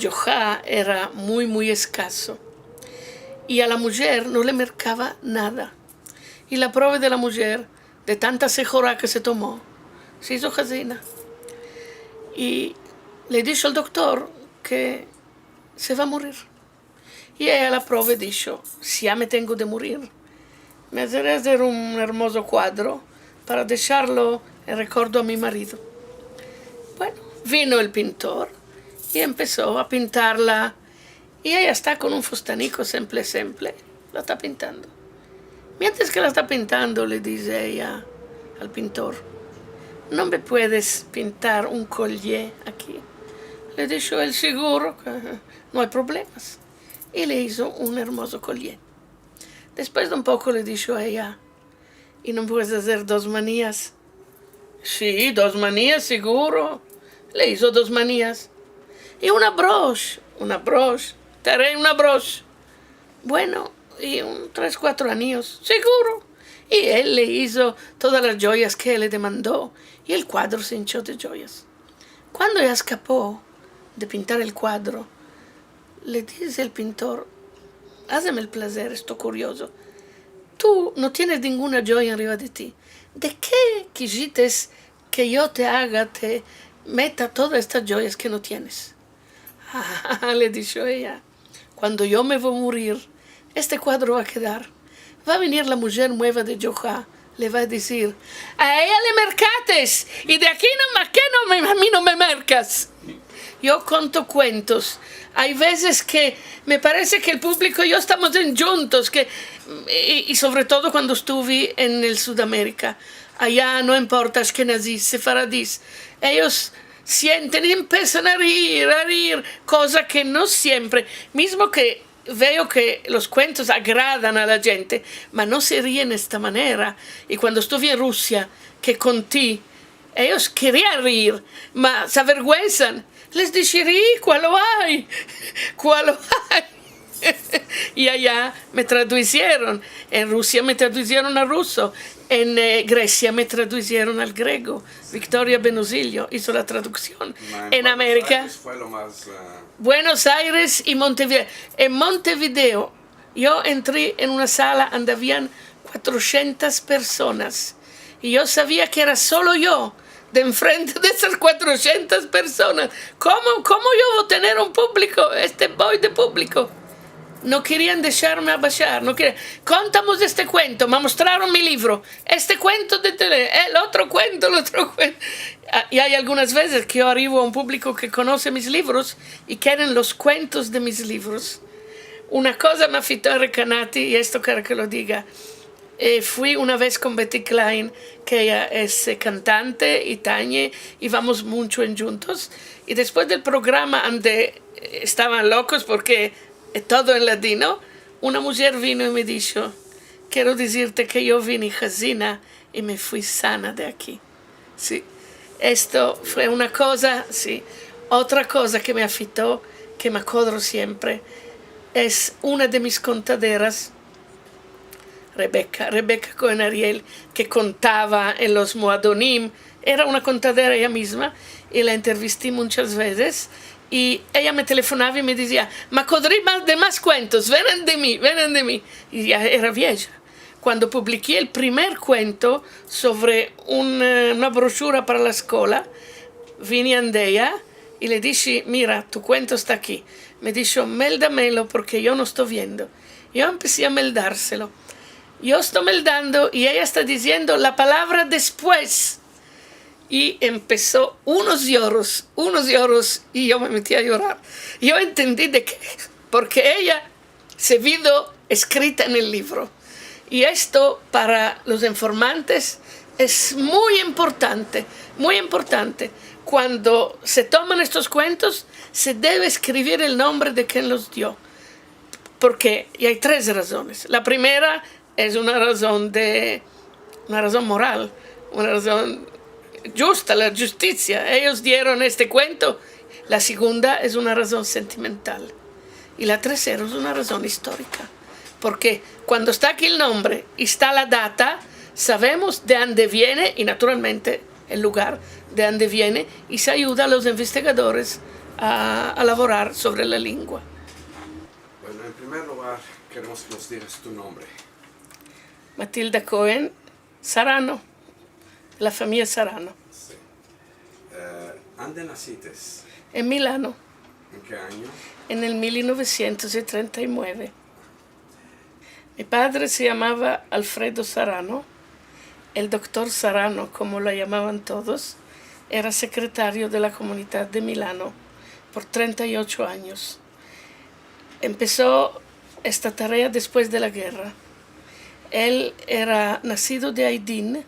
Johá era muy escaso. Y a la mujer no le mercaba nada. Y la prueba de la mujer, de tanta sejorá que se tomó, se hizo jazina. Y le dijo al doctor que se va a morir. Y ella la prueba dijo, si ya me tengo de morir, me haré hacer un hermoso cuadro para dejarlo en recuerdo a mi marido. Bueno, vino el pintor y empezó a pintarla. Y ella está con un fustanico simple, la está pintando. Mientras que la está pintando, le dice ella al pintor, ¿no me puedes pintar un collier aquí? Le dijo él, seguro, que no hay problemas. Y le hizo un hermoso collier. Después de un poco le dijo a ella, ¿y no puedes hacer 2 manillas? Sí, 2 manillas, seguro. Le hizo 2 manillas. Y una broche. Te haré una broche. Bueno, y 3, 4 anillos, seguro. Y él le hizo todas las joyas que él le demandó. Y el cuadro se hinchó de joyas. Cuando ella escapó de pintar el cuadro, le dice el pintor, hazme el placer, esto curioso. Tú no tienes ninguna joya arriba de ti. ¿De qué quisites que yo te meta todas estas joyas que no tienes? Le dijo ella, cuando yo me voy a morir, este cuadro va a quedar. Va a venir la mujer nueva de Johá, le va a decir, a ella le mercates, y de aquí nomás que a mí no me mercas. Yo conto cuentos. Hay veces que me parece que el público y yo estamos juntos, y sobre todo cuando estuve en el Sudamérica. Allá no importa ashkenazís, sefaradís, ellos sienten y empiezan a rir, cosa que no siempre, mismo que veo que los cuentos agradan a la gente, ma no se ríen de esta manera. Y cuando estuve en Rusia, que conté, ellos querían rir, ma se avergüenzan. Les dije, ¿cuál lo hay? Y allá me traducieron. En Rusia me traducieron al ruso. En Grecia me traducieron al griego. Victoria Benusilio hizo la traducción. En América, fue lo más, Buenos Aires y Montevideo. En Montevideo yo entré en una sala donde habían 400 personas. Y yo sabía que era solo yo de enfrente de esas 400 personas. ¿Cómo yo voy a tener un público, boy de público? No querían dejarme abaixar, no querían. Contamos este cuento, me mostraron mi libro, este cuento el otro cuento. Y hay algunas veces que yo arribo a un público que conoce mis libros y quieren los cuentos de mis libros. Una cosa me afectó a Recanati, y esto quiero que lo diga. Fui una vez con Betty Klein, que ella es cantante y tañe, y vamos mucho juntos. Y después del programa donde estaban locos porque todo en latino, una mujer vino y me dijo, quiero decirte que yo vine jazina y me fui sana de aquí. Sí, esto fue una cosa, sí. Otra cosa que me afectó, que me acuerdo siempre, es una de mis contaderas, Rebeca Cohen Ariel, que contaba en los Moadonim. Era una contadera ella misma y la entrevisté muchas veces. Y ella me telefonaba y me decía, ma podré más cuentos, vienen de mí. Y ya era vieja. Cuando publiqué el primer cuento sobre una brochura para la escuela, vine a ella y le dije, mira, tu cuento está aquí. Me dijo, méldamelo porque yo no estoy viendo. Yo empecé a meldárselo. Yo estoy meldando y ella está diciendo la palabra después. Y empezó unos lloros, y yo me metí a llorar. Yo entendí de qué, porque ella se vio escrita en el libro. Y esto para los informantes es muy importante, muy importante. Cuando se toman estos cuentos, se debe escribir el nombre de quien los dio. Porque y hay 3 razones. La primera es una razón moral, una razón justa, la justicia. Ellos dieron este cuento. La segunda es una razón sentimental. Y la tercera es una razón histórica. Porque cuando está aquí el nombre y está la data, sabemos de dónde viene y naturalmente el lugar de dónde viene, y se ayuda a los investigadores a laborar sobre la lengua. Bueno, en primer lugar, queremos que nos digas tu nombre. Matilda Cohen Sarano, la familia Sarano. Sí. ¿Dónde naciste? En Milano, ¿En qué año? en el 1939. Mi padre se llamaba Alfredo Sarano. El doctor Sarano, como lo llamaban todos, era secretario de la Comunidad de Milano por 38 años. Empezó esta tarea después de la guerra. Él era nacido de Aydin,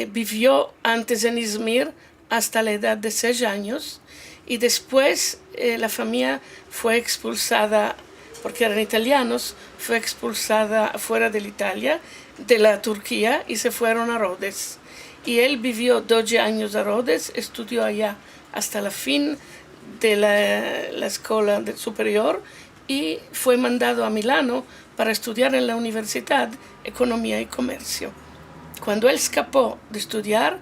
vivió antes en Izmir hasta la edad de 6 años y después la familia fue expulsada, porque eran italianos, fue expulsada fuera de Italia, de la Turquía, y se fueron a Rhodes. Y él vivió 12 años a Rhodes, estudió allá hasta la fin de la escuela superior y fue mandado a Milano para estudiar en la universidad Economía y Comercio. Cuando él escapó de estudiar,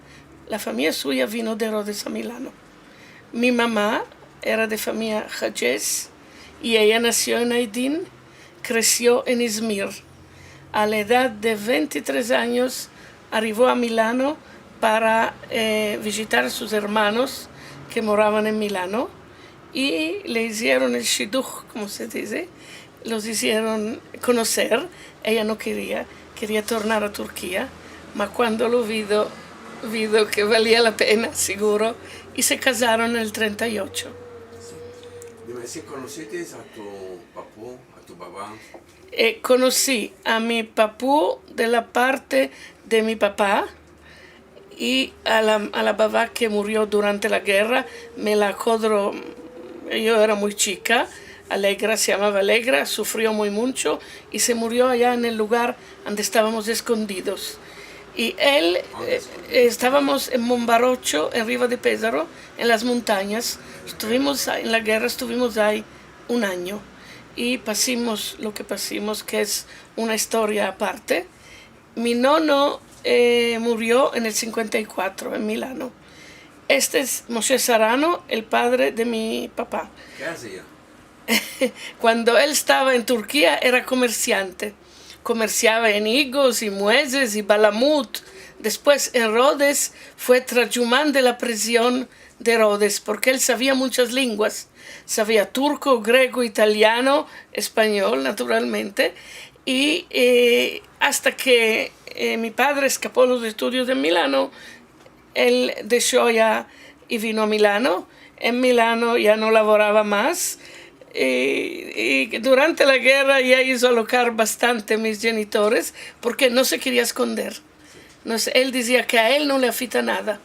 la familia suya vino de Rhodes a Milano. Mi mamá era de familia Hajez y ella nació en Aydin, creció en Izmir. A la edad de 23 años arribó a Milano para visitar a sus hermanos que moraban en Milano y le hicieron el shidduch, como se dice, los hicieron conocer. Ella no quería tornar a Turquía, pero cuando lo vido que valía la pena, seguro, y se casaron en el 38. Dime, si conociste a tu papá, a tu papá. Conocí a mi papú de la parte de mi papá y a la babá que murió durante la guerra. Me la acuerdo, yo era muy chica. Alegra, se llamaba Alegra, sufrió muy mucho y se murió allá en el lugar donde estábamos escondidos. Y él, estábamos en Monbarocho, en Riva de Pesaro, en las montañas. Estuvimos en la guerra, estuvimos ahí un año y pasamos lo que pasamos, que es una historia aparte. Mi nono murió en el 54 en Milano. Este es Moshe Sarano, el padre de mi papá. ¿Qué hacía? Cuando él estaba en Turquía era comerciante. Comerciaba en higos y mueces y balamut. Después en Rhodes fue trajumán de la prisión de Rhodes porque él sabía muchas lenguas. Sabía turco, griego, italiano, español, naturalmente. Y hasta que mi padre escapó de los estudios de Milano, él dejó ya y vino a Milano. En Milano ya no laboraba más. Y durante la guerra ya hizo alocar bastante a mis genitores porque no se quería esconder. Él decía que a él no le afita nada.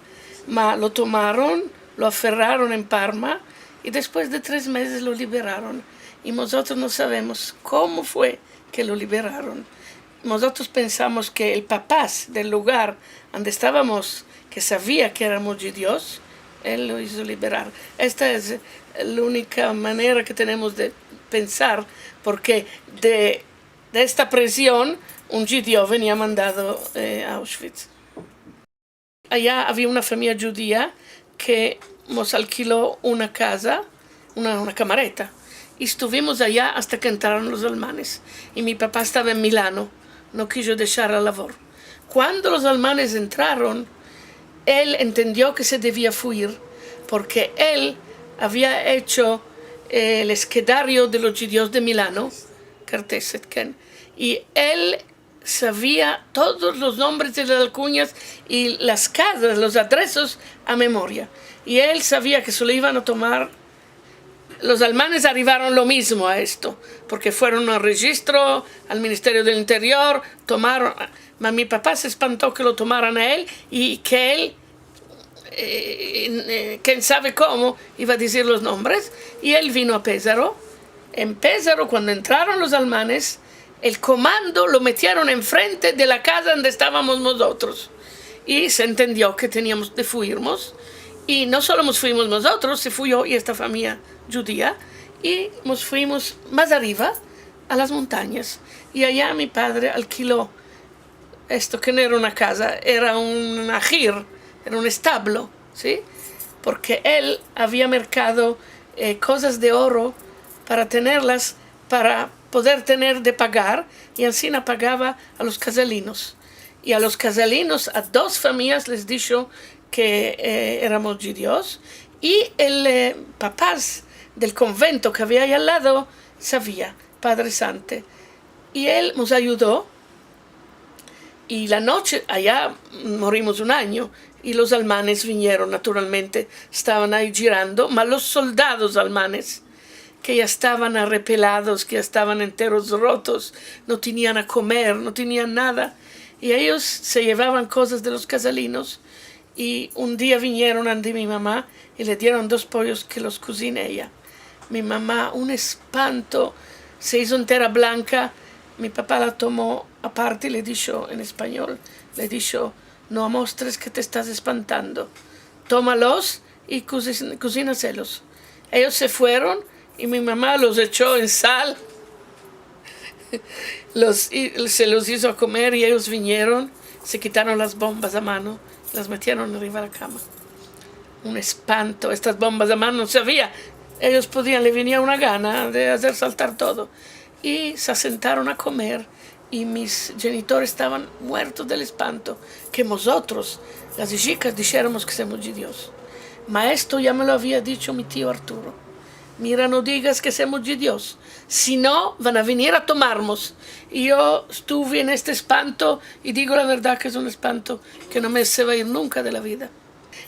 Ma lo tomaron, lo aferraron en Parma y después de 3 meses lo liberaron. Y nosotros no sabemos cómo fue que lo liberaron. Nosotros pensamos que el papá del lugar donde estábamos, que sabía que éramos judíos, él lo hizo liberar. Esta es la única manera que tenemos de pensar, porque de esta prisión un judío venía mandado a Auschwitz. Allá había una familia judía que nos alquiló una casa, una camareta, y estuvimos allá hasta que entraron los alemanes. Y mi papá estaba en Milano, no quiso dejar la labor. Cuando los alemanes entraron, él entendió que se debía fuir, porque él había hecho el esquedario de los judíos de Milano, y él sabía todos los nombres de las alcuñas y las casas, los adresos a memoria. Y él sabía que se lo iban a tomar. Los alemanes arribaron lo mismo a esto, porque fueron al registro, al Ministerio del Interior, tomaron. Mi papá se espantó que lo tomaran a él y que él, quién sabe cómo, iba a decir los nombres. Y él vino a Pesaro. En Pesaro, cuando entraron los alemanes, el comando lo metieron enfrente de la casa donde estábamos nosotros. Y se entendió que teníamos de fuirnos. Y no solo nos fuimos nosotros, se fue yo y esta familia judía. Y nos fuimos más arriba, a las montañas. Y allá mi padre alquiló esto que no era una casa, era un ajir, era un establo, ¿sí? Porque él había mercado cosas de oro para tenerlas, para poder tener de pagar, y así pagaba a los casalinos. Y a los casalinos, a 2 familias les dijo que éramos judíos, y el papás del convento que había ahí al lado sabía, Padre Sante, y él nos ayudó. Y la noche, allá morimos un año, y los alemanes vinieron, naturalmente, estaban ahí girando, mas los soldados alemanes, que ya estaban arrepelados, que ya estaban enteros rotos, no tenían a comer, no tenían nada, y ellos se llevaban cosas de los casalinos, y un día vinieron ante mi mamá y le dieron 2 pollos que los cociné ella. Mi mamá, un espanto, se hizo entera blanca. Mi papá la tomó aparte y le dijo en español, le dijo: no mostres que te estás espantando, tómalos y cocínaselos. Ellos se fueron y mi mamá los echó en sal, se los hizo a comer, y ellos vinieron, se quitaron las bombas a mano, las metieron arriba de la cama. Un espanto, estas bombas a mano no sabía, ellos podían, le venía una gana de hacer saltar todo. Y se sentaron a comer, y mis genitores estaban muertos del espanto que nosotros, las chicas, dijéramos que somos judíos. Maestro, ya me lo había dicho mi tío Arturo: mira, no digas que somos judíos, si no van a venir a tomarnos. Y yo estuve en este espanto, y digo la verdad que es un espanto que no me se va a ir nunca de la vida.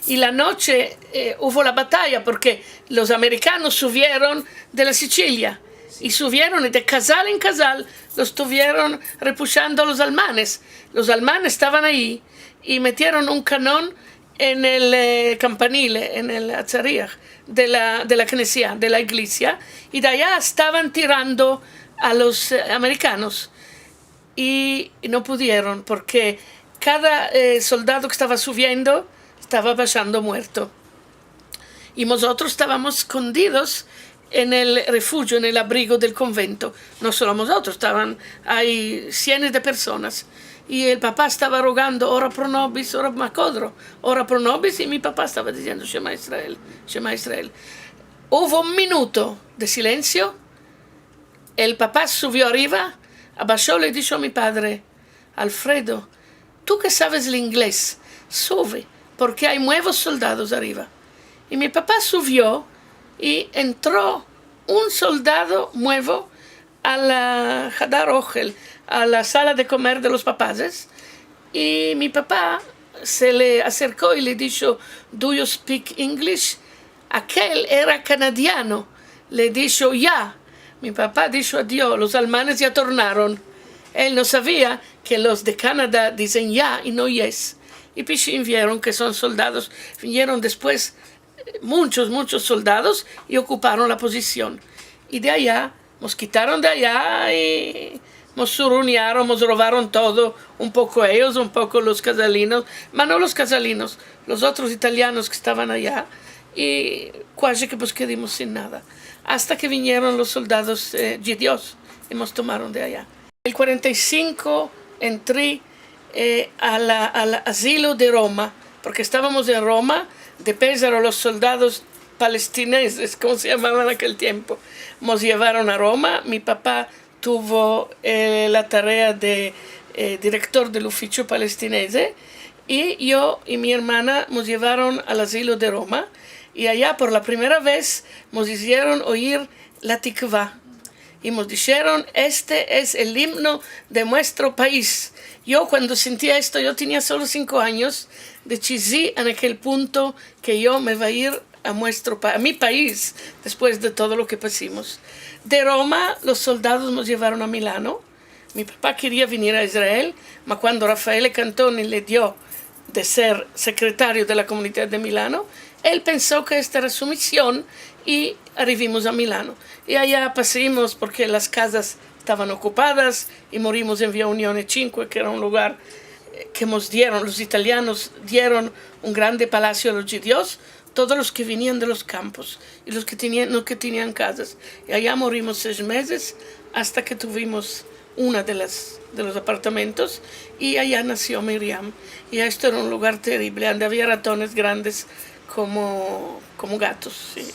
Y la noche hubo la batalla, porque los americanos subieron de la Sicilia, y subieron, y de casal en casal los estuvieron repuchando a los alemanes. Los alemanes estaban ahí y metieron un cañón en el campanile, en el atzariach de la Knessia, de la iglesia, y de allá estaban tirando a los americanos, y no pudieron, porque cada soldado que estaba subiendo estaba bajando muerto. Y nosotros estábamos escondidos en el refugio, en el abrigo del convento. No solo nosotros, estaban ahí cientos de personas. Y el papá estaba rogando: ora pro nobis, ora macodro, ora pro nobis, y mi papá estaba diciendo: Shema Israel, Shema Israel. Hubo un minuto de silencio. El papá subió arriba, abajó, le dijo a mi padre: Alfredo, tú que sabes el inglés, sube, porque hay nuevos soldados arriba. Y mi papá subió, y entró un soldado nuevo a la Hadar Ochel, a la sala de comer de los papás, y mi papá se le acercó y le dijo: do you speak English? Aquel era canadiano, le dijo: ya. Mi papá dijo: adiós, los alemanes ya tornaron. Él no sabía que los de Canadá dicen ya y no yes. Y pues vieron que son soldados, vinieron después muchos soldados y ocuparon la posición. Y de allá, nos quitaron de allá y nos surruñaron, nos robaron todo, un poco ellos, un poco los casalinos, pero no los casalinos, los otros italianos que estaban allá, y casi que pues quedamos sin nada. Hasta que vinieron los soldados judíos y nos tomaron de allá. En el 45 entré al asilo de Roma, porque estábamos en Roma. De Pésaro, los soldados palestineses, como se llamaban en aquel tiempo, nos llevaron a Roma. Mi papá tuvo la tarea de director del oficio palestinese, y yo y mi hermana nos llevaron al asilo de Roma, y allá por la primera vez nos hicieron oír la tikvá, y nos dijeron: este es el himno de nuestro país. Yo cuando sentía esto, yo tenía solo 5 años, decidí en aquel punto que yo me iba a ir a mi país, después de todo lo que pasamos. De Roma, los soldados nos llevaron a Milano. Mi papá quería venir a Israel, pero cuando Raffaele Cantoni le dio de ser secretario de la comunidad de Milano, él pensó que esta era su misión, y arribamos a Milano. Y allá pasamos porque las casas estaban ocupadas, y morimos en Via Unione 5, que era un lugar que nos dieron, los italianos dieron un grande palacio a los judíos, todos los que venían de los campos y los que tenían casas. Y allá morimos 6 meses hasta que tuvimos una de los apartamentos, y allá nació Miriam. Y esto era un lugar terrible, donde había ratones grandes como gatos. Sí.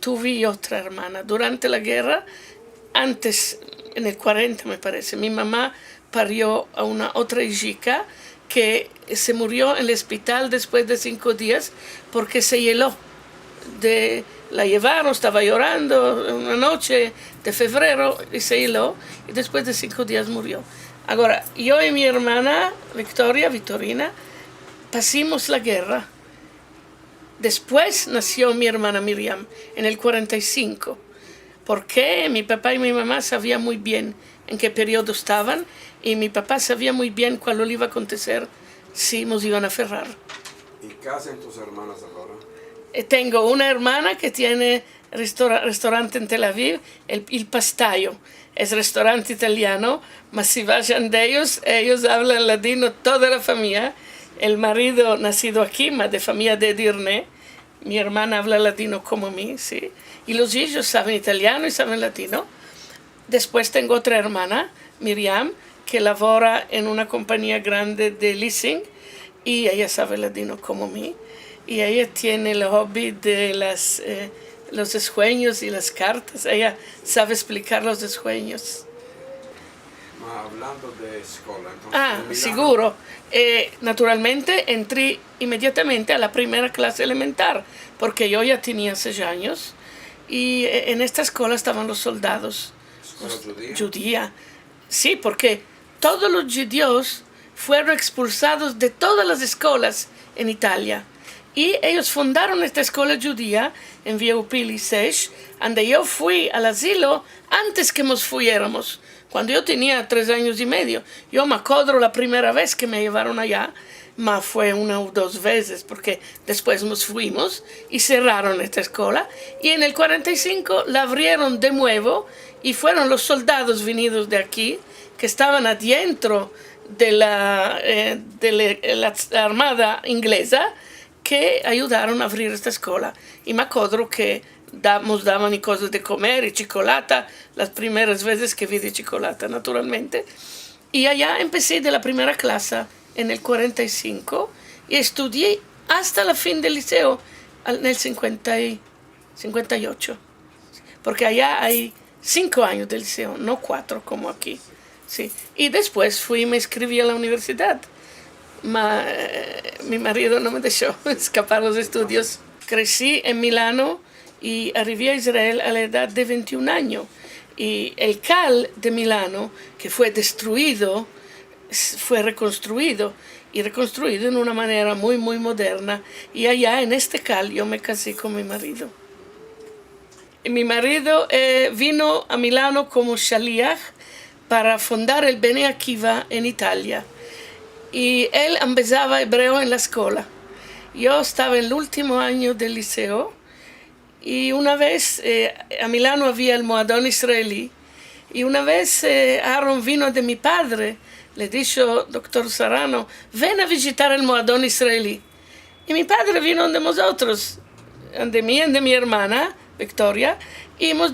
tuve otra hermana. Durante la guerra, antes, en el 40 me parece, mi mamá parió a una otra hija que se murió en el hospital después de 5 días porque se heló. La llevaron, estaba llorando una noche de febrero y se heló y después de 5 días murió. Ahora, yo y mi hermana Victorina, pasamos la guerra. Después nació mi hermana Miriam en el 45, porque mi papá y mi mamá sabían muy bien en qué periodo estaban y mi papá sabía muy bien cuándo le iba a acontecer si nos iban a ferrar. ¿Y qué hacen tus hermanas ahora? Tengo una hermana que tiene restaurante en Tel Aviv, el Pastaio. Es restaurante italiano, mas si vayan de ellos hablan ladino, toda la familia. El marido nacido aquí, mas de familia de Edirne. Mi hermana habla ladino como mí, sí. Y los hijos saben italiano y saben latino. Después tengo otra hermana, Miriam, que labora en una compañía grande de leasing y ella sabe ladino como mí. Y ella tiene el hobby de los sueños y las cartas. Ella sabe explicar los sueños. Hablando de escuela, entonces... Seguro. Naturalmente entré inmediatamente a la primera clase elemental, porque yo ya tenía 6 años y en esta escuela estaban los soldados. ¿Escuela judía? Sí, porque todos los judíos fueron expulsados de todas las escuelas en Italia. Y ellos fundaron esta escuela judía en Via Upili 6, donde yo fui al asilo antes que nos fuéramos, cuando yo tenía 3 años y medio. Yo me acuerdo la primera vez que me llevaron allá, mas fue 1 o 2 veces, porque después nos fuimos y cerraron esta escuela. Y en el 45 la abrieron de nuevo y fueron los soldados venidos de aquí, que estaban adentro de la armada inglesa, que ayudaron a abrir esta escuela. Y me acuerdo que nos daban cosas de comer y chocolate, las primeras veces que vi de chocolate, naturalmente. Y allá empecé de la primera clase en el 45 y estudié hasta la fin del liceo en el 58. Porque allá hay 5 años de liceo, no 4 como aquí. Sí. Y después fui y me inscribí a la universidad. Mi marido no me dejó escapar los estudios. Crecí en Milano y arribé a Israel a la edad de 21 años. Y el CAL de Milano, que fue destruido, fue reconstruido. Y reconstruido en una manera muy, muy moderna. Y allá en este CAL yo me casé con mi marido. Y mi marido vino a Milano como shaliach para fundar el Bnei Akiva en Italia. Y él empezaba hebreo en la escuela. Yo estaba en el último año del liceo y una vez a Milano había el Moadón israelí y una vez Aaron vino de mi padre, le dijo, doctor Sarano, ven a visitar el Moadón israelí. Y mi padre vino de nosotros, de mí y de mi hermana, Victoria, y hemos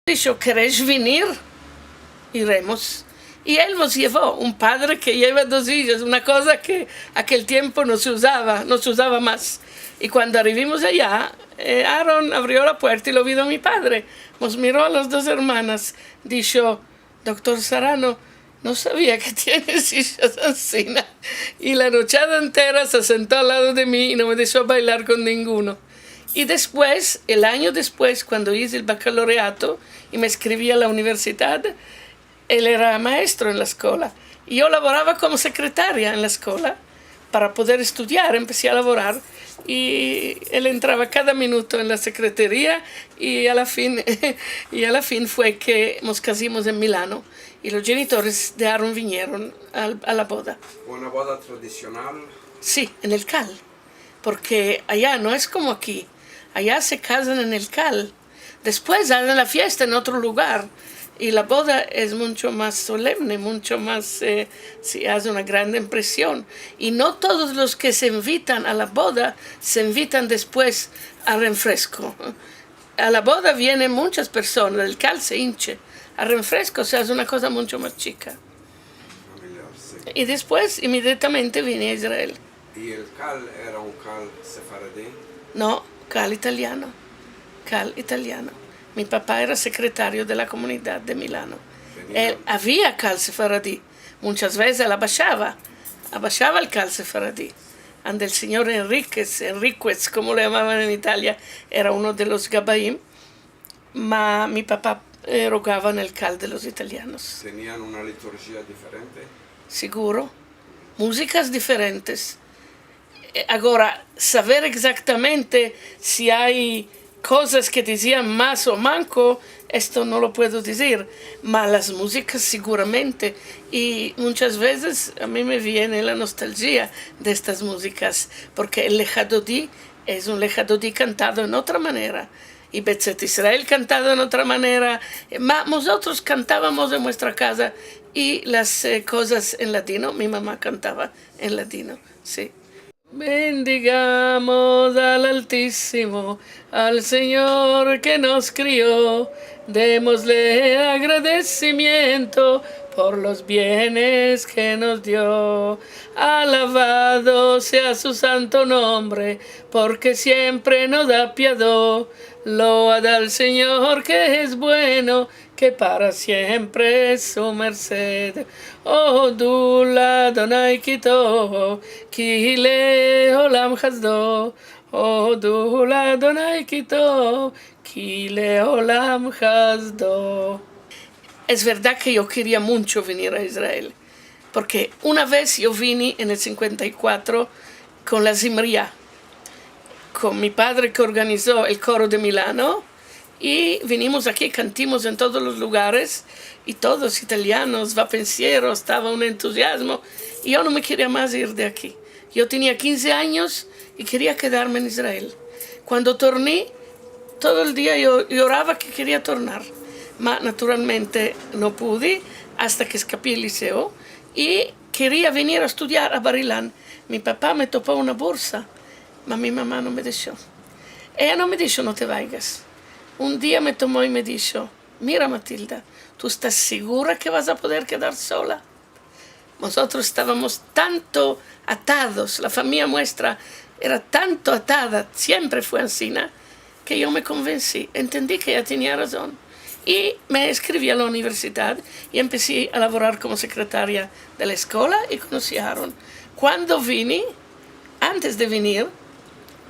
Dijo, ¿queréis venir? Iremos. Y él nos llevó, un padre que lleva 2 hijos, una cosa que aquel tiempo no se usaba más. Y cuando arribamos allá, Aaron abrió la puerta y lo vio a mi padre. Nos miró a las 2 hermanas. Dijo, doctor Sarano, no sabía que tienes hijas así. Y la nochada entera se sentó al lado de mí y no me dejó bailar con ninguno. Y después, el año después, cuando hice el baccalaureato y me escribí a la universidad, él era maestro en la escuela. Y yo laboraba como secretaria en la escuela para poder estudiar. Empecé a laborar y él entraba cada minuto en la secretaría y a la fin fue que nos casamos en Milano y los genitores de Aaron vinieron a la boda. ¿Una boda tradicional? Sí, en el Cal, porque allá no es como aquí. Allá se casan en el Cal. Después hacen la fiesta en otro lugar. Y la boda es mucho más solemne, mucho más, sí, hace una gran impresión. Y no todos los que se invitan a la boda se invitan después al refresco. A la boda vienen muchas personas, el Cal se hinche. Al refresco se hace una cosa mucho más chica. Familiar, sí. Y después, inmediatamente, vine a Israel. ¿Y el Cal era un Cal sefaradí? No, Cal italiano. Cal italiano. Mi papá era secretario de la comunidad de Milano. Él había Cal sefaradí. Muchas veces él abashaba el Cal sefaradí. Ande el señor Enríquez, como le llamaban en Italia, era uno de los Gabaim. Ma mi papá rogaba en el Cal de los italianos. ¿Tenían una liturgia diferente? Seguro. Músicas diferentes. Ahora, saber exactamente si hay cosas que decían más o manco, esto no lo puedo decir, mas las músicas seguramente, y muchas veces a mí me viene la nostalgia de estas músicas, porque el Lejadodí es un Lejadodí cantado en otra manera, y Betzet Israel cantado en otra manera, mas nosotros cantábamos en nuestra casa, y las cosas en latino, mi mamá cantaba en latino, sí. Bendigamos al Altísimo, al Señor que nos crió, démosle agradecimiento por los bienes que nos dio. Alabado sea su santo nombre, porque siempre nos da piedad. Loada al Señor que es bueno, que para siempre es su merced. Oh, Dula Adonai Kito, Ki leolam chasdo. Oh, Dula Adonai Kito, Ki leolam chasdo. Es verdad que yo quería mucho venir a Israel, porque una vez yo vine en el 54 con la Zimria, con mi padre que organizó el coro de Milano, y vinimos aquí, cantimos en todos los lugares, y todos italianos, vapencieros, estaba un entusiasmo, y yo no me quería más ir de aquí. Yo tenía 15 años y quería quedarme en Israel. Cuando torné, todo el día yo lloraba que quería tornar, mas naturalmente no pude hasta que escapé del liceo, y quería venir a estudiar a Bar Ilan. Mi papá me topó una bolsa, mas mi mamá no me dejó. Ella no me dijo, no te vayas. Un día me tomó y me dijo, mira Matilda, ¿tú estás segura que vas a poder quedar sola? Nosotros estábamos tanto atados, la familia nuestra era tanto atada, siempre fue así, ¿no? Que yo me convencí, entendí que ella tenía razón. Y me inscribí a la universidad y empecé a laborar como secretaria de la escuela y conocí a Aaron. Cuando vine, antes de venir,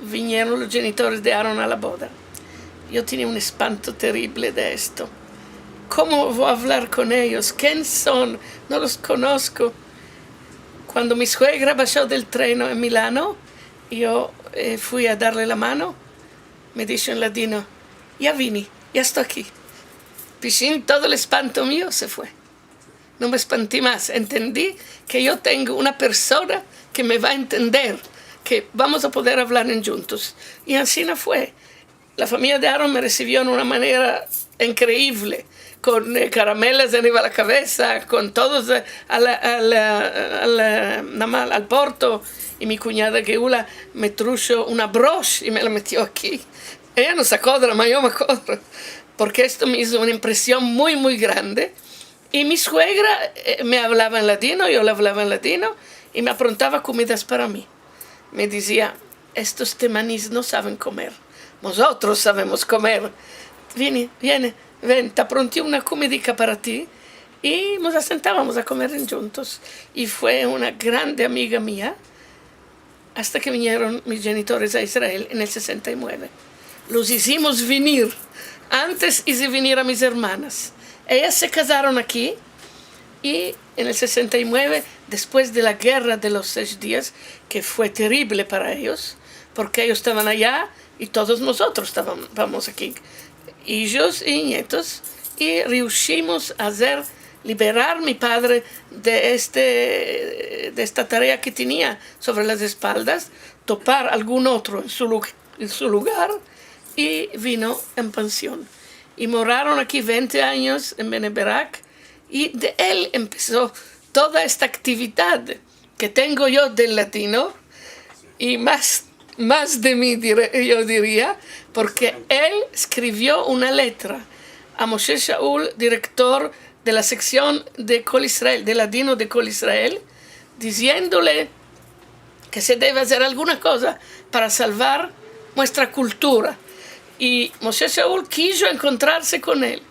vinieron los genitores de Aaron a la boda. Yo tenía un espanto terrible de esto. ¿Cómo voy a hablar con ellos? ¿Quién son? No los conozco. Cuando mi suegra bajó del tren en Milano, yo fui a darle la mano. Me dijo en latino, ya vine, ya estoy aquí. Piscín, todo el espanto mío se fue. No me espanté más. Entendí que yo tengo una persona que me va a entender, que vamos a poder hablar juntos. Y así no fue. La familia de Aaron me recibió de una manera increíble, con caramelas arriba de la cabeza, con todos al porto. Y mi cuñada Geula me trujo una broche y me la metió aquí. Ella no sacó de la, ma yo me acuerdo. porque esto me hizo una impresión muy, muy grande. Y mi suegra me hablaba en latino, yo le hablaba en latino, y me aprontaba comidas para mí. Me decía, estos temanis no saben comer, nosotros sabemos comer. Vieni, ven, te apronté una comidica para ti. Y nos sentábamos a comer juntos. Y fue una grande amiga mía hasta que vinieron mis genitores a Israel en el 69. Los hicimos venir. Antes hice venir a mis hermanas. Ellas se casaron aquí y en el 69, después de la guerra de los 6 días, que fue terrible para ellos, porque ellos estaban allá y todos nosotros estábamos aquí, hijos y nietos, y reuscimos a liberar a mi padre de esta tarea que tenía sobre las espaldas, topar algún otro en su lugar, y vino en pensión. Y moraron aquí 20 años en Bnei Brak, y de él empezó toda esta actividad que tengo yo del latino, y más de mí, yo diría, porque él escribió una letra a Moshe Shaul, director de la sección de Kol Israel, de latino de Kol Israel, diciéndole que se debe hacer alguna cosa para salvar nuestra cultura. Y Moshe Shaul quiso encontrarse con él.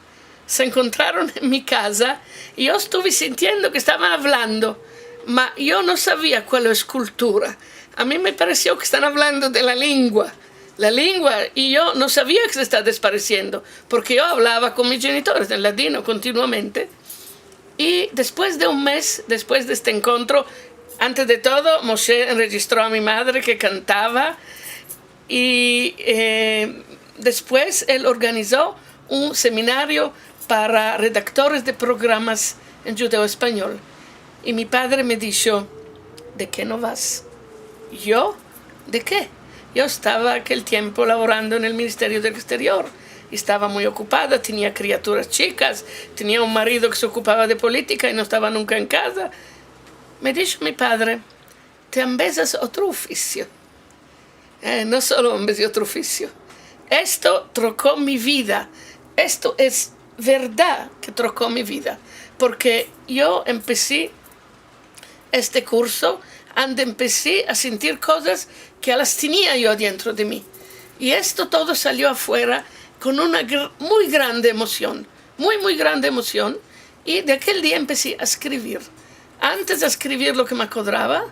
Se encontraron en mi casa y yo estuve sintiendo que estaban hablando, pero yo no sabía cuál es cultura. A mí me pareció que están hablando de la lengua, y yo no sabía que se está desapareciendo, porque yo hablaba con mis genitores en latino continuamente. Y después de un mes, después de este encuentro, antes de todo, Moshe registró a mi madre que cantaba, y después él organizó un seminario para redactores de programas en judeo-español. Y mi padre me dijo, ¿de qué no vas? ¿Yo? ¿De qué? Yo estaba aquel tiempo laborando en el Ministerio del Exterior. Estaba muy ocupada, tenía criaturas chicas, tenía un marido que se ocupaba de política y no estaba nunca en casa. Me dijo mi padre, te ambesas otro oficio. No solo ambesé otro oficio. Esto trocó mi vida. Esto es verdad que trocó mi vida. Porque yo empecé este curso donde empecé a sentir cosas que las tenía yo dentro de mí. Y esto todo salió afuera con una muy grande emoción, muy grande emoción. Y de aquel día empecé a escribir. Antes de escribir lo que me acordaba.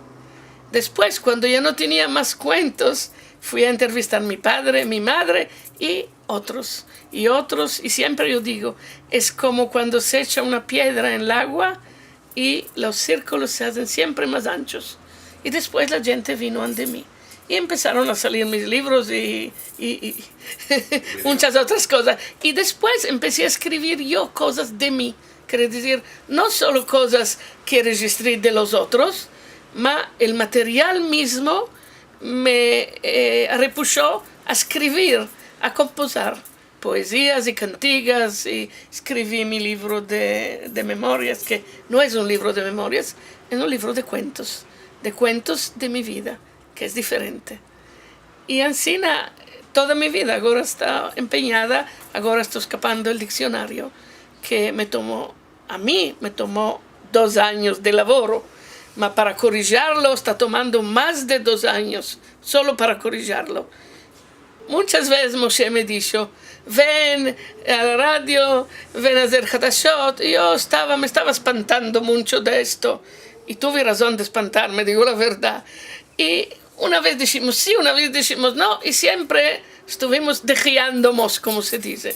Después, cuando ya no tenía más cuentos, fui a entrevistar a mi padre, mi madre y otros. Y siempre yo digo, es como cuando se echa una piedra en el agua y los círculos se hacen siempre más anchos. Y después la gente vino ante mí. Y empezaron a salir mis libros y muchas otras cosas. Y después empecé a escribir yo cosas de mí. Quiere decir, no solo cosas que registré de los otros, pero el material mismo me repuxó a escribir, a componer poesías y cantigas. Y escribí mi libro de memorias, que no es un libro de memorias, es un libro de cuentos de mi vida, que es diferente. Y así toda mi vida ahora está empeñada, ahora estoy escapando el diccionario, que me tomó 2 años de laboro, pero para corregirlo está tomando más de 2 años, solo para corregirlo. Muchas veces Moshe me dijo, ven a la radio, ven a hacer Hadashot. Y yo me estaba espantando mucho de esto. Y tuve razón de espantarme, digo la verdad. Y una vez dijimos sí, una vez dijimos no, y siempre estuvimos dejeándonos, como se dice.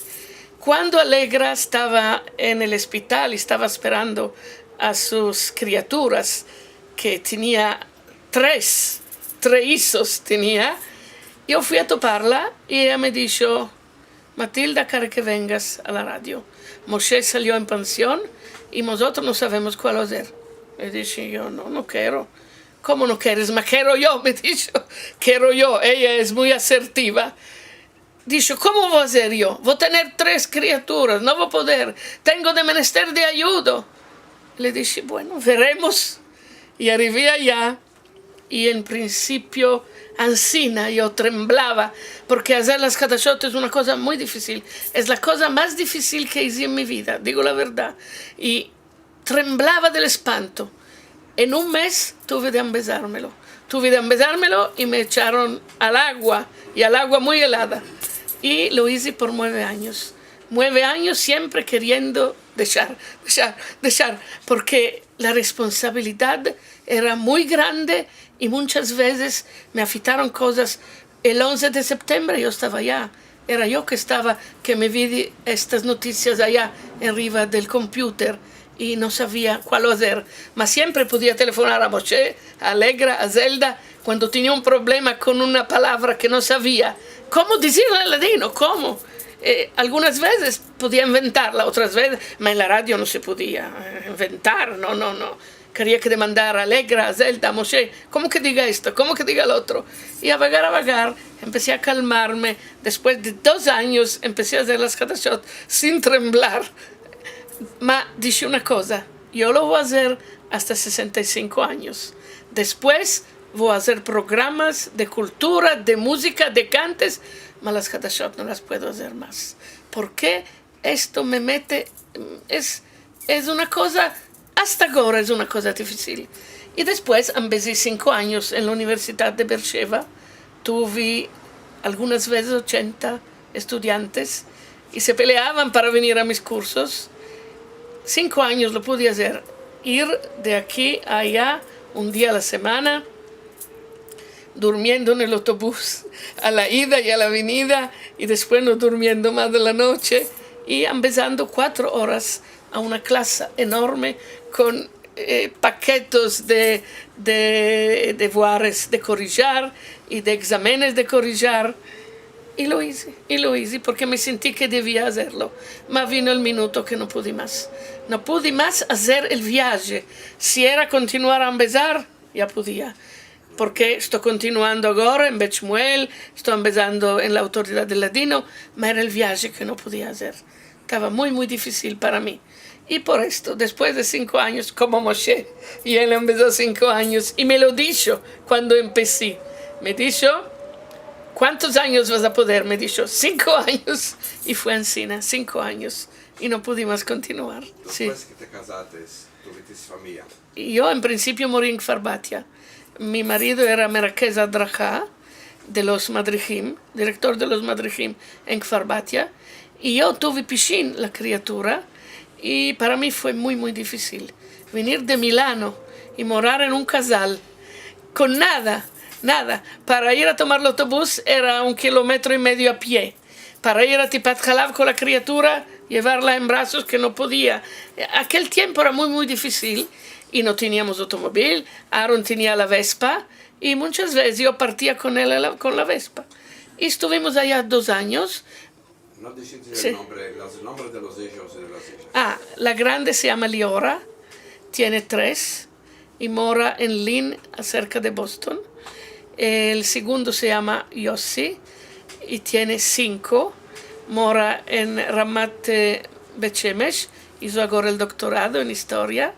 Cuando Alegra estaba en el hospital y estaba esperando a sus criaturas, que tenía 3 hijos tenía, yo fui a toparla y ella me dijo, Matilda, quiero que vengas a la radio. Moshe salió en pensión y nosotros no sabemos cuál hacer. Le dije yo, no quiero. ¿Cómo no quieres? Me quiero yo, me dijo. Quiero yo. Ella es muy asertiva. Dijo, ¿cómo voy a hacer yo? Voy a tener 3 criaturas, no voy a poder. Tengo de menester de ayuda. Le dije, bueno, veremos. Y arribé allá y en principio Ansina yo temblaba, porque hacer las Hadashot es una cosa muy difícil. Es la cosa más difícil que hice en mi vida, digo la verdad. Y temblaba del espanto. En un mes tuve de empezármelo. Y me echaron al agua, y al agua muy helada. Y lo hice por 9 años. 9 años siempre queriendo dejar, porque la responsabilidad era muy grande y muchas veces me afitaron cosas. El 11 de septiembre yo estaba allá. Era yo que me vi estas noticias allá arriba del computer y no sabía cuál hacer. Mas siempre podía telefonar a Moshe, a Alegra, a Zelda, cuando tenía un problema con una palabra que no sabía. ¿Cómo decirla en ladino? ¿Cómo? Algunas veces podía inventarla, otras veces, pero en la radio no se podía inventar, no. Quería que demandara a Alegra, a Zelda, a Moshe, ¿cómo que diga esto? ¿Cómo que diga lo otro? Y a vagar, empecé a calmarme. Después de 2 años, empecé a hacer las Hadashot sin temblar. Ma dije una cosa, yo lo voy a hacer hasta 65 años. Después voy a hacer programas de cultura, de música, de cantes, pero las Hadashot no las puedo hacer más. Porque esto me mete, es una cosa, hasta ahora es una cosa difícil. Y después, empecé 5 años en la Universidad de Beersheba. Tuve algunas veces 80 estudiantes y se peleaban para venir a mis cursos. 5 años lo pude hacer, ir de aquí a allá un día a la semana, durmiendo en el autobús a la ida y a la venida, y después no durmiendo más de la noche, y empezando 4 horas a una clase enorme con paquetes de deberes de corregir y de exámenes de corregir. Y lo hice porque me sentí que debía hacerlo. Pero vino el minuto que no pude más. No pude más hacer el viaje. Si era continuar a empezar, ya podía. Porque estoy continuando ahora en Bet Shmuel, estoy empezando en la autoridad del ladino, pero era el viaje que no podía hacer. Estaba muy, muy difícil para mí. Y por esto, después de 5 años, como Moshe, y él empezó 5 años, y me lo dijo cuando empecé. Me dijo, ¿cuántos años vas a poder? Me dijo, 5 años. Y fue encima, 5 años. Y no pude más continuar. Después Sí. que te casaste, tuviste familia. Y yo en principio morí en Kfar Batya. Mi marido era Merakez Adraja de los Madrijim, director de los Madrijim en Kfar Batya. Y yo tuve Pishin, la criatura, y para mí fue muy, muy difícil. Venir de Milano y morar en un casal con nada. Para ir a tomar el autobús era 1,5 kilómetros a pie. Para ir a Tipat Halav con la criatura, llevarla en brazos que no podía. Aquel tiempo era muy, muy difícil y no teníamos automóvil. Aaron tenía la Vespa y muchas veces yo partía con él con la Vespa. Y estuvimos allá 2 años. No dijiste Sí. los nombres de los hijos y de las hijas. La grande se llama Liora, tiene 3 y mora en Lynn, cerca de Boston. El segundo se llama Yossi y tiene 5. Mora en Ramat Bet Shemesh, hizo ahora el doctorado en historia.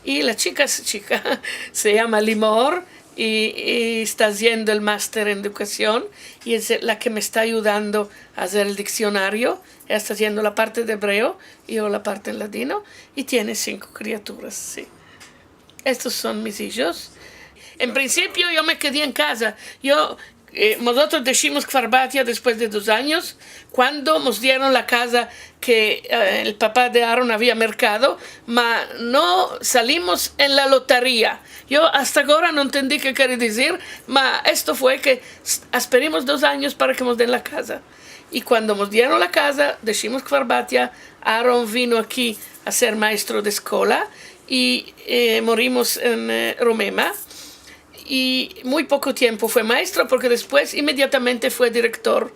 Y la chica se llama Limor y está haciendo el máster en educación y es la que me está ayudando a hacer el diccionario. Ella está haciendo la parte de hebreo y yo la parte en ladino y tiene 5 criaturas, sí. Estos son mis hijos. En principio yo me quedé en casa. Nosotros decimos Kfar Batya después de 2 años, cuando nos dieron la casa que el papá de Aaron había mercado, pero no salimos en la lotería. Yo hasta ahora no entendí qué quiere decir, pero esto fue que esperemos 2 años para que nos den la casa. Y cuando nos dieron la casa, decimos Kfar Batya, Aaron vino aquí a ser maestro de escuela y morimos en Romema. Y muy poco tiempo fue maestro porque después inmediatamente fue director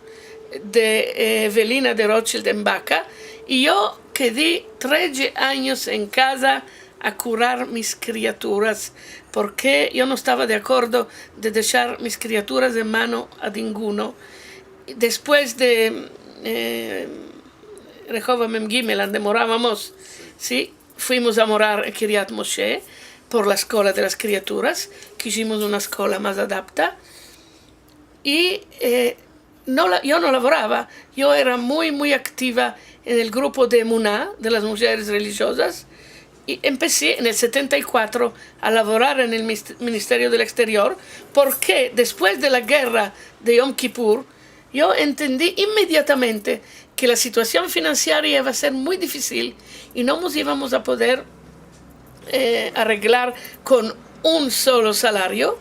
de Evelina de Rothschild en Baca y yo quedé 13 años en casa a curar mis criaturas porque yo no estaba de acuerdo de dejar mis criaturas en mano a ninguno. Después de Rehova Mem Gimel, donde morábamos, ¿sí? Fuimos a morar en Kiryat Moshe por la escuela de las criaturas, que hicimos una escuela más adapta. Y yo no lavoraba, yo era muy activa en el grupo de Emuná, de las mujeres religiosas, y empecé en el 74 a laborar en el Ministerio del Exterior, porque después de la guerra de Yom Kippur, yo entendí inmediatamente que la situación financiera iba a ser muy difícil y no nos íbamos a poder arreglar con un solo salario,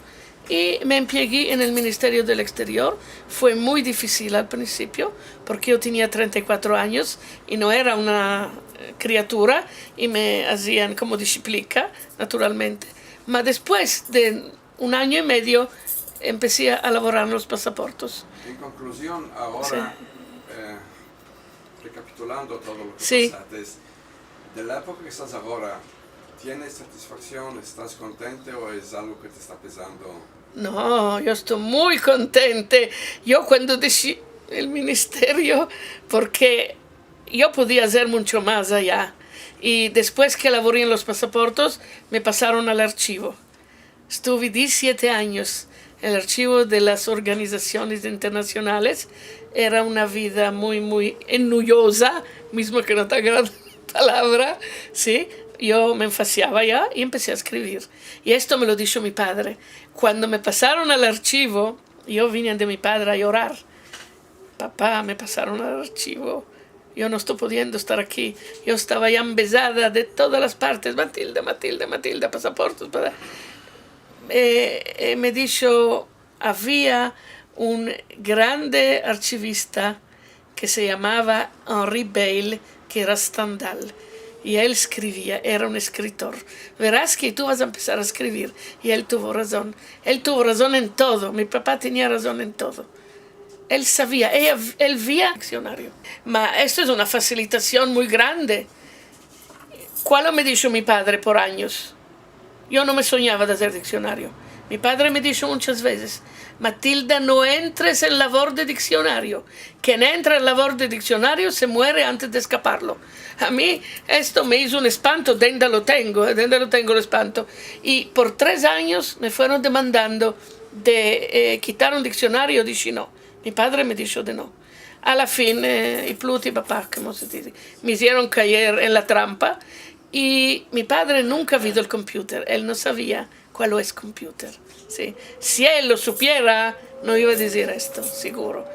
y me empleé en el Ministerio del Exterior. Fue muy difícil al principio porque yo tenía 34 años y no era una criatura y me hacían como disciplina, naturalmente. Pero después de un año y medio empecé a elaborar los pasaportes. En conclusión, ahora, Sí. recapitulando todo lo que Sí. pasaste, de la época que estás ahora, ¿tienes satisfacción? ¿Estás contente o es algo que te está pesando? No, yo estoy muy contente. Yo cuando decidí el ministerio, porque yo podía hacer mucho más allá. Y después que laboré en los pasaportes, me pasaron al archivo. Estuve 17 años en el archivo de las organizaciones internacionales. Era una vida muy ennuyosa, mismo que no te agrada la palabra, ¿sí? Yo me enfaciaba ya y empecé a escribir. Y esto me lo dijo mi padre. Cuando me pasaron al archivo, yo vine de mi padre a llorar. Papá, me pasaron al archivo. Yo no estoy pudiendo estar aquí. Yo estaba ya embesada de todas las partes. Matilda, pasaportes. Me dijo, había un grande archivista que se llamaba Henri Beyle, que era Stendhal. Y él escribía, era un escritor. Verás que tú vas a empezar a escribir. Y él tuvo razón. Él tuvo razón en todo. Mi papá tenía razón en todo. Él sabía, él vía diccionario. Pero esto es una facilitación muy grande. ¿Cuál me dijo mi padre por años? Yo no me soñaba de hacer diccionario. Mi padre me dijo muchas veces, Matilda, no entres en labor de diccionario. Quien entra en labor de diccionario se muere antes de escaparlo. A mí esto me hizo un espanto, denda lo tengo el espanto. Y por 3 años me fueron demandando de quitar un diccionario. Dije no. Mi padre me dijo de no. A la fin, i pluti papá, como se dice, me hicieron caer en la trampa. Y mi padre nunca ha visto el computer. Él no sabía cuál es computer. ¿Sí? Si él lo supiera, no iba a decir esto, seguro.